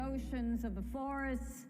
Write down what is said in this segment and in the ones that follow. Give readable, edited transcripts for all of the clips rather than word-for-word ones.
oceans, of the forests,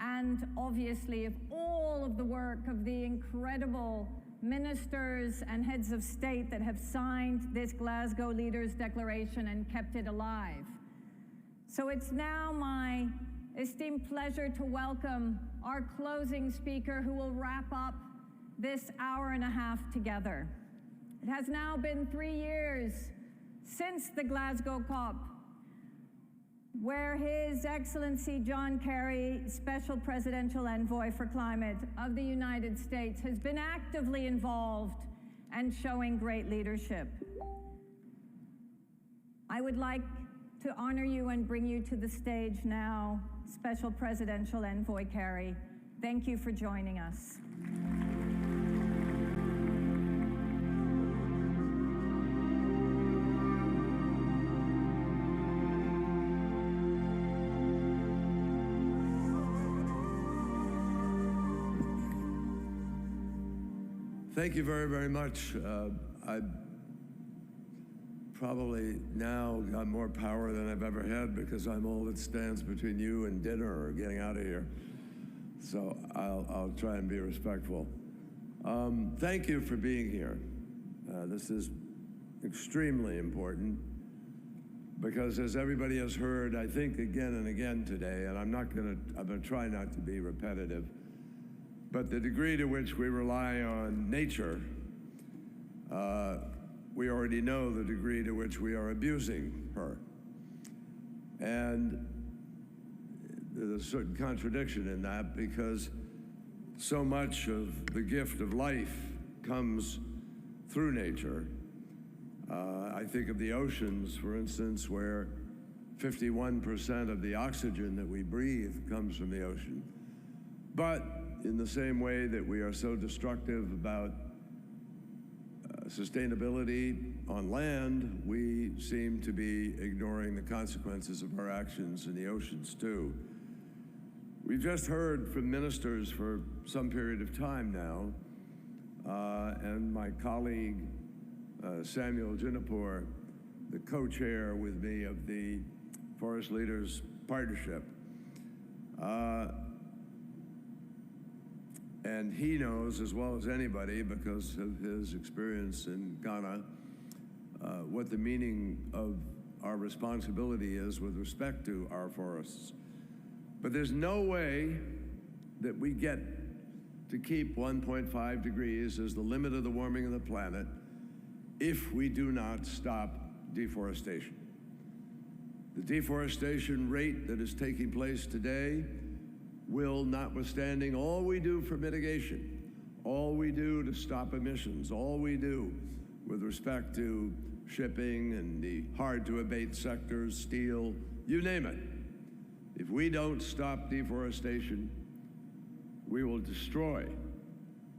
and obviously of all of the work of the incredible ministers and heads of state that have signed this Glasgow Leaders Declaration and kept it alive. So it's now my esteemed pleasure to welcome our closing speaker, who will wrap up this hour and a half together. It has now been 3 years since the Glasgow COP, where His Excellency John Kerry, Special Presidential Envoy for Climate of the United States, has been actively involved and showing great leadership. I would like to honor you and bring you to the stage now, Special Presidential Envoy Kerry. Thank you for joining us. Thank you very, very much. I probably now got more power than I've ever had because I'm all that stands between you and dinner or getting out of here. So I'll try and be respectful. Thank you for being here. This is extremely important because, as everybody has heard, I think again and again today, and I'm gonna try not to be repetitive, but the degree to which we rely on nature, we already know the degree to which we are abusing her. And there's a certain contradiction in that because so much of the gift of life comes through nature. I think of the oceans, for instance, where 51% of the oxygen that we breathe comes from the ocean. But in the same way that we are so destructive about sustainability on land, we seem to be ignoring the consequences of our actions in the oceans too. We've just heard from ministers for some period of time now, and my colleague Samuel Jinapur, the co-chair with me of the Forest Leaders Partnership, and he knows as well as anybody, because of his experience in Ghana, what the meaning of our responsibility is with respect to our forests. But there's no way that we get to keep 1.5 degrees as the limit of the warming of the planet if we do not stop deforestation. The deforestation rate that is taking place today will, notwithstanding all we do for mitigation, all we do to stop emissions, all we do with respect to shipping and the hard-to-abate sectors, steel, you name it. If we don't stop deforestation, we will destroy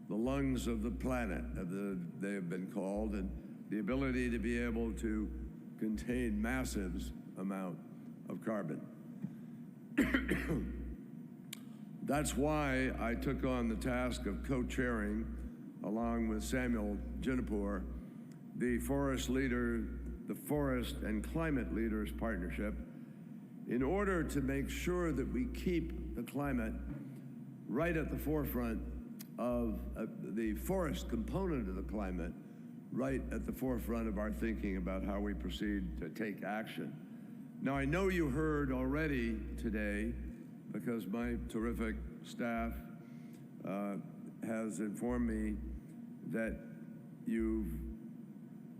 the lungs of the planet, they have been called, and the ability to be able to contain massive amount of carbon. That's why I took on the task of co-chairing, along with Samuel Jinapur, the Forest and Climate Leaders Partnership, in order to make sure that we keep the climate right at the forefront of the forest component of the climate, right at the forefront of our thinking about how we proceed to take action. Now, I know you heard already today, because my terrific staff has informed me that you've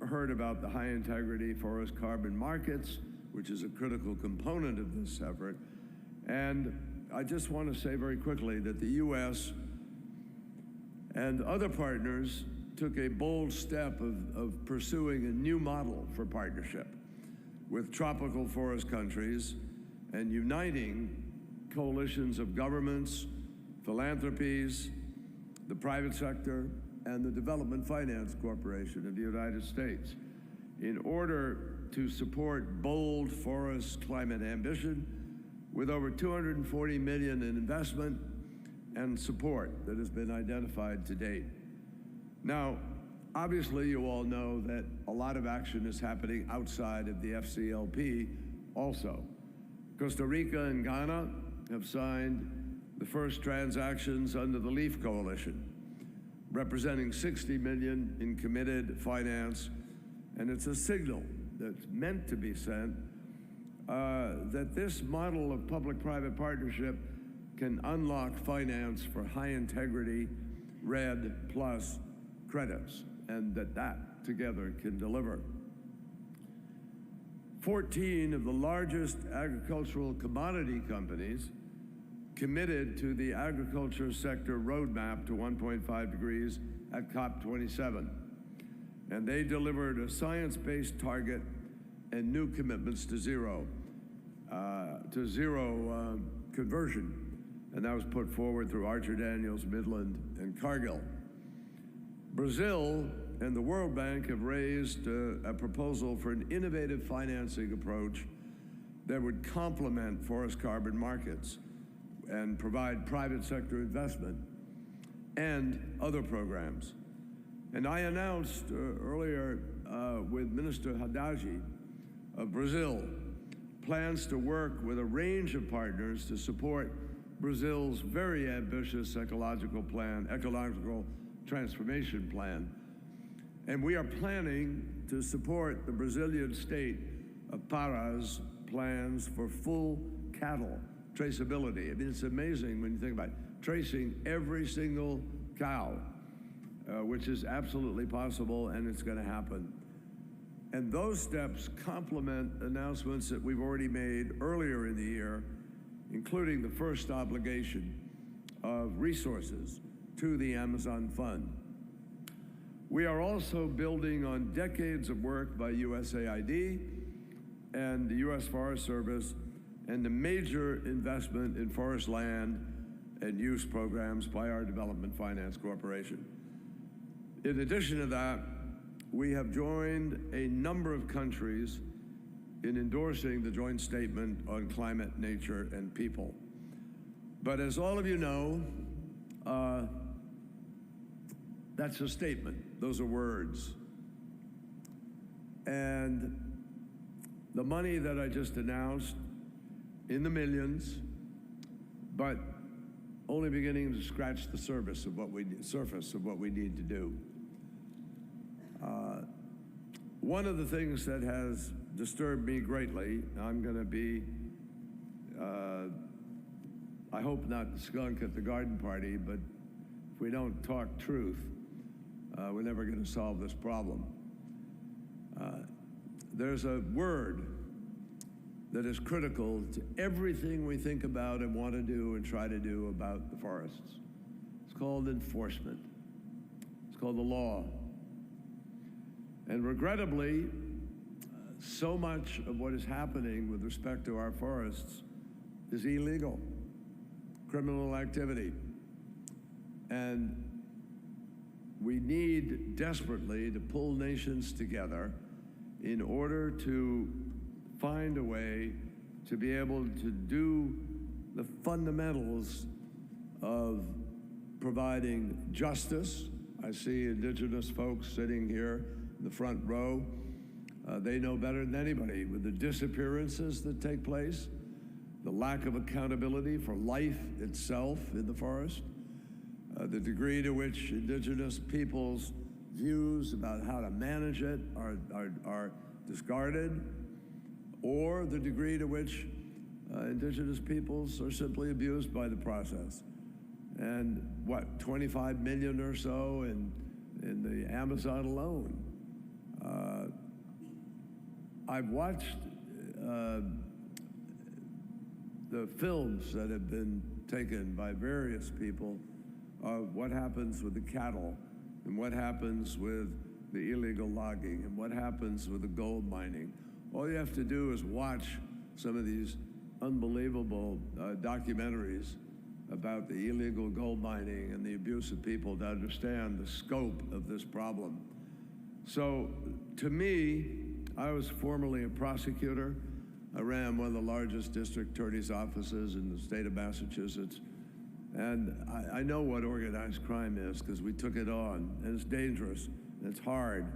heard about the high integrity forest carbon markets, which is a critical component of this effort. And I just want to say very quickly that the US and other partners took a bold step of pursuing a new model for partnership with tropical forest countries and uniting coalitions of governments, philanthropies, the private sector, and the Development Finance Corporation of the United States in order to support bold forest climate ambition with over $240 million in investment and support that has been identified to date. Now, obviously you all know that a lot of action is happening outside of the FCLP also. Costa Rica and Ghana have signed the first transactions under the LEAF Coalition, representing 60 million in committed finance, and it's a signal that's meant to be sent that this model of public-private partnership can unlock finance for high-integrity RED plus credits, and that together can deliver. 14 of the largest agricultural commodity companies committed to the agriculture sector roadmap to 1.5 degrees at COP27. And they delivered a science-based target and new commitments to zero conversion. And that was put forward through Archer Daniels, Midland, and Cargill. Brazil and the World Bank have raised a proposal for an innovative financing approach that would complement forest carbon markets and provide private sector investment and other programs. And I announced earlier with Minister Haddad of Brazil plans to work with a range of partners to support Brazil's very ambitious ecological transformation plan. And we are planning to support the Brazilian state of Parás plans for full cattle traceability. I mean, it's amazing when you think about it. Tracing every single cow, which is absolutely possible, and it's going to happen. And those steps complement announcements that we've already made earlier in the year, including the first obligation of resources to the Amazon Fund. We are also building on decades of work by USAID and the U.S. Forest Service and the major investment in forest land and use programs by our Development Finance Corporation. In addition to that, we have joined a number of countries in endorsing the joint statement on climate, nature, and people. But as all of you know, that's a statement. Those are words. And the money that I just announced, in the millions, but only beginning to scratch the surface of what we need to do. One of the things that has disturbed me greatly, I'm going to be, I hope not the skunk at the garden party, but if we don't talk truth, we're never going to solve this problem. There's a word that is critical to everything we think about and want to do and try to do about the forests. It's called enforcement. It's called the law. And regrettably, so much of what is happening with respect to our forests is illegal, criminal activity. And we need desperately to pull nations together in order to find a way to be able to do the fundamentals of providing justice. I see indigenous folks sitting here in the front row. They know better than anybody with the disappearances that take place, the lack of accountability for life itself in the forest, the degree to which indigenous peoples' views about how to manage it are discarded, or the degree to which indigenous peoples are simply abused by the process. And what, 25 million or so in the Amazon alone. I've watched the films that have been taken by various people of what happens with the cattle and what happens with the illegal logging and what happens with the gold mining. All you have to do is watch some of these unbelievable documentaries about the illegal gold mining and the abuse of people to understand the scope of this problem. So, to me, I was formerly a prosecutor. I ran one of the largest district attorney's offices in the state of Massachusetts. And I know what organized crime is because we took it on, and it's dangerous, and it's hard.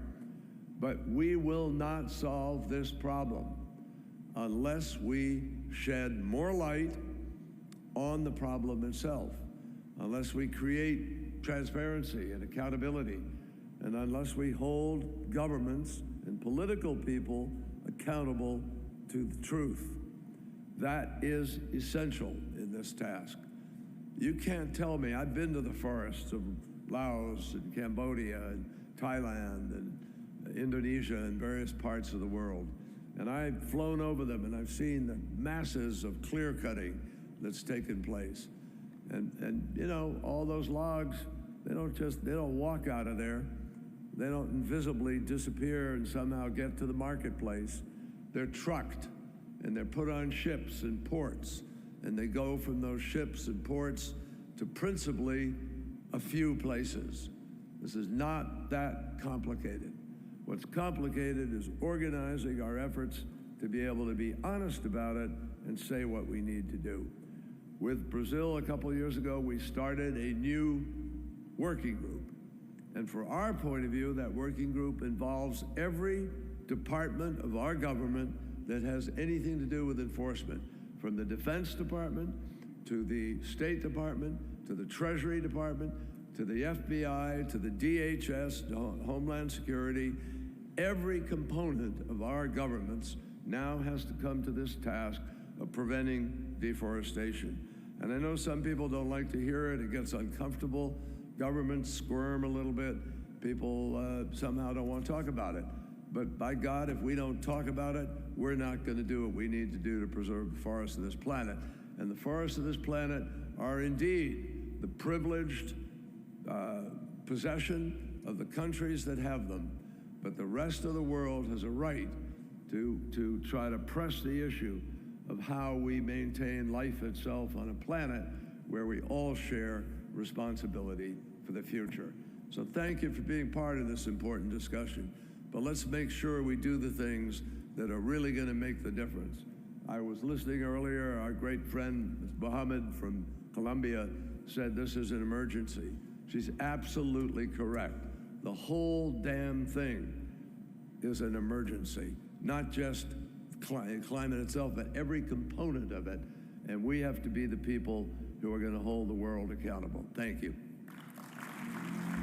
But we will not solve this problem unless we shed more light on the problem itself, unless we create transparency and accountability, and unless we hold governments and political people accountable to the truth. That is essential in this task. You can't tell me, I've been to the forests of Laos and Cambodia and Thailand and Indonesia and various parts of the world, and I've flown over them and I've seen the masses of clear cutting that's taken place. And you know, all those logs, they don't walk out of there. They don't invisibly disappear and somehow get to the marketplace. They're trucked and they're put on ships and ports, and they go from those ships and ports to principally a few places. This is not that complicated. What's complicated is organizing our efforts to be able to be honest about it and say what we need to do. With Brazil a couple of years ago, we started a new working group. And for our point of view, that working group involves every department of our government that has anything to do with enforcement, from the Defense Department to the State Department to the Treasury Department to the FBI to the DHS, Homeland Security. Every component of our governments now has to come to this task of preventing deforestation. And I know some people don't like to hear it. It gets uncomfortable. Governments squirm a little bit. People somehow don't want to talk about it. But by God, if we don't talk about it, we're not going to do what we need to do to preserve the forests of this planet. And the forests of this planet are indeed the privileged possession of the countries that have them. But the rest of the world has a right to try to press the issue of how we maintain life itself on a planet where we all share responsibility for the future. So thank you for being part of this important discussion. But let's make sure we do the things that are really going to make the difference. I was listening earlier, our great friend Mohammed from Colombia said this is an emergency. She's absolutely correct. The whole damn thing is an emergency, not just climate itself, but every component of it. And we have to be the people who are going to hold the world accountable. Thank you.